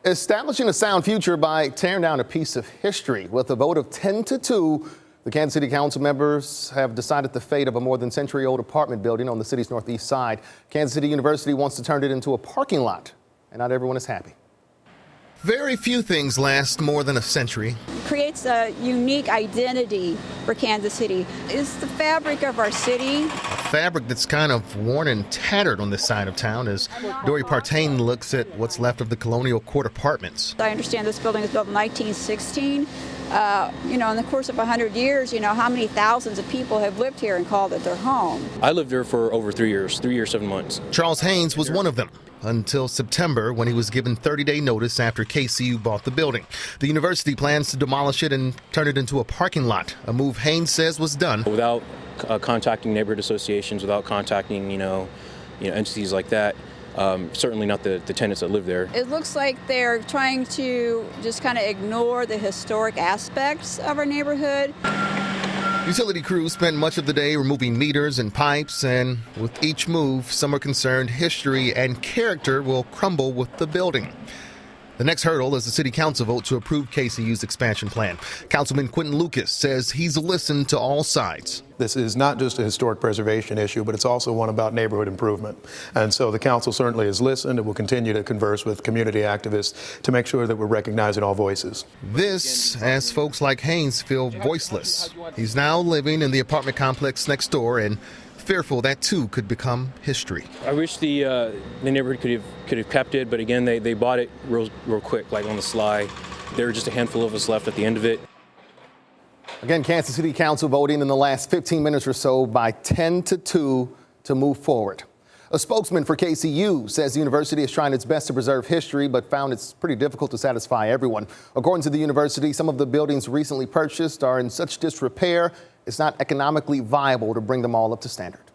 Establishing a sound future by tearing down a piece of history. With a vote of 10-2, the Kansas City Council members have decided the fate of a more than century-old apartment building on the city's northeast side. Kansas City University wants to turn it into a parking lot, and not everyone is happy. Very few things last more than a century. Creates a unique identity for Kansas City. It's the fabric of our city. A fabric that's kind of worn and tattered on this side of town as Dory Partain looks at what's left of the Colonial Court apartments. I understand this building was built in 1916. In the course of 100 years, how many thousands of people have lived here and called it their home. I lived here for over 3 years, 7 months. Charles Haynes was one of them until September, when he was given 30-day notice after KCU bought the building. The university plans to demolish it and turn it into a parking lot, a move Haynes says was done without contacting neighborhood associations, without contacting entities like that. Certainly not the tenants that live there. It looks like they're trying to just kind of ignore the historic aspects of our neighborhood. Utility crews spent much of the day removing meters and pipes, and with each move, some are concerned history and character will crumble with the building. The next hurdle is the city council vote to approve KCU's expansion plan. Councilman Quentin Lucas says he's listened to all sides. This is not just a historic preservation issue, but it's also one about neighborhood improvement. And so the council certainly has listened and will continue to converse with community activists to make sure that we're recognizing all voices. This, as folks like Haynes feel voiceless. He's now living in the apartment complex next door and fearful that too could become history. I wish the neighborhood could have kept it, but again, they bought it real quick, like on the sly. There were just a handful of us left at the end of it. Again, Kansas City Council voting in the last 15 minutes or so by 10-2 to move forward. A spokesman for KCU says the university is trying its best to preserve history, but found it's pretty difficult to satisfy everyone. According to the university, some of the buildings recently purchased are in such disrepair, it's not economically viable to bring them all up to standard.